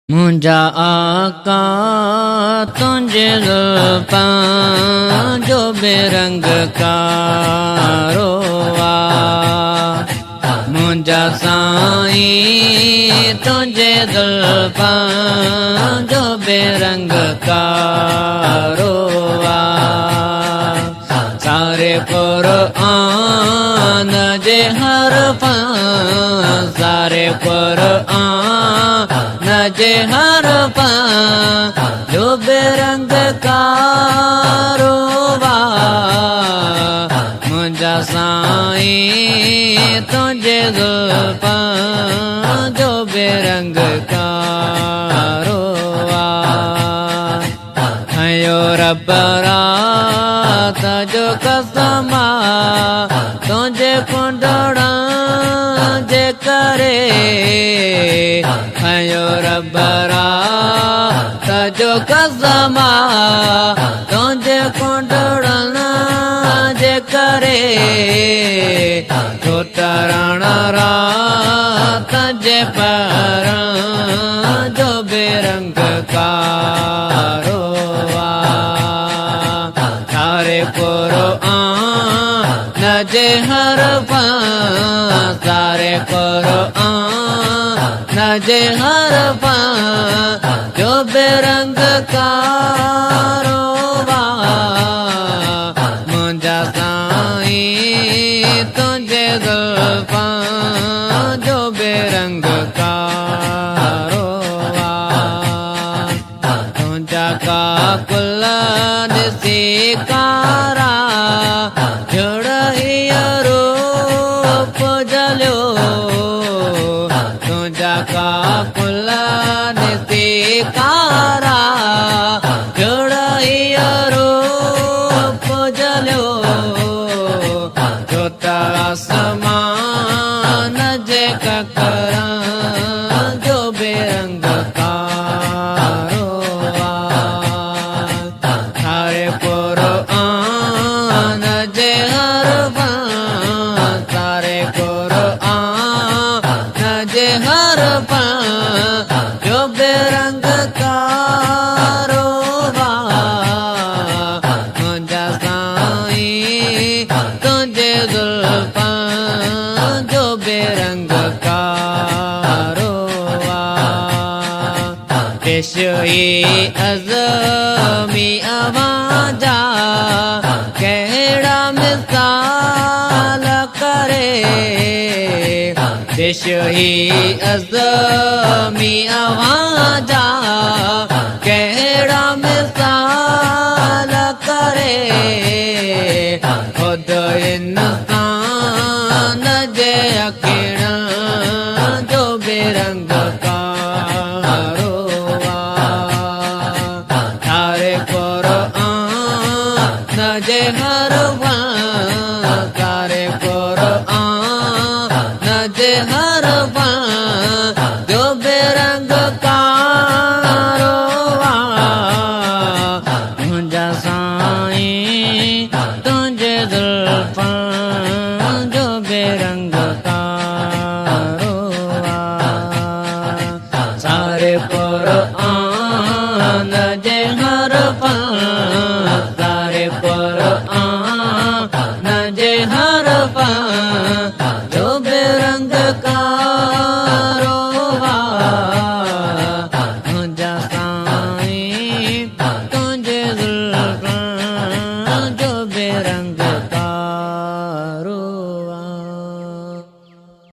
मुंहिंजा आका तुंहिंजे ज़ुल्फ़ां जो बेरंग कारो आ। मुंहिंजा साईं तुंहिंजे ज़ुल्फ़ां जो बेरंग कारो आ। सारे क़ुरआन जे हरफ़ां सारे क़ुरआन जे हरफ़ां जो बेरंग कारो आ। मुंहिंजा साईं तुंहिंजे ज़ुल्फ़ां जो बेरंग कारो आ। अयो रब रात जो कसम तुंहिंजे कुंडड़ा जे करे। अयो रब रात जो कसम तुंहिंजे कुंडड़नि जे करे। छो तरण रात जे पारां जो बेरंग कारो आ। सारे क़ुरआन जे हरफ़ां सारे क़ुरआन जे हरफ़ां जो बेरंग कारो आ। मुंहिंजा साईं तुंहिंजे ज़ुल्फ़ां जो बेरंग कारो आ। तुंहिंजा काकुल ॾिसी कारा जुड़िया रूप जलियो। तुंहिंजा काकुल ॾिसी कारा जुड़िया रूप जलियो। जो त आसमान जे ककरां जो बेरंग कारो आ। सारे क़ुरआन जे हरफ़ां सारे क़ुरआन जे हरफ़ां जो बेरंग कारो आ। मुंहिंजा साईं तुंहिंजे ज़ुल्फ़ां जो बेरंग कारो आ। पेश ई अज़मी अवाजा कहिड़ा मिसाल करे। पेश ही अज़मी अवाजा कहिड़ा मिसाल करे। खुद इंसान जे अखिण जो बेरंग कारो आ। सारे क़ुरआन जे हरफ़ां सारे क़ुरआन जे हरफ़ां जो बेरंग कारो आ। मुंहिंजा साईं तुंहिंजे ज़ुल्फ़ां जो बेरंग कारो आ। सारे क़ुरआन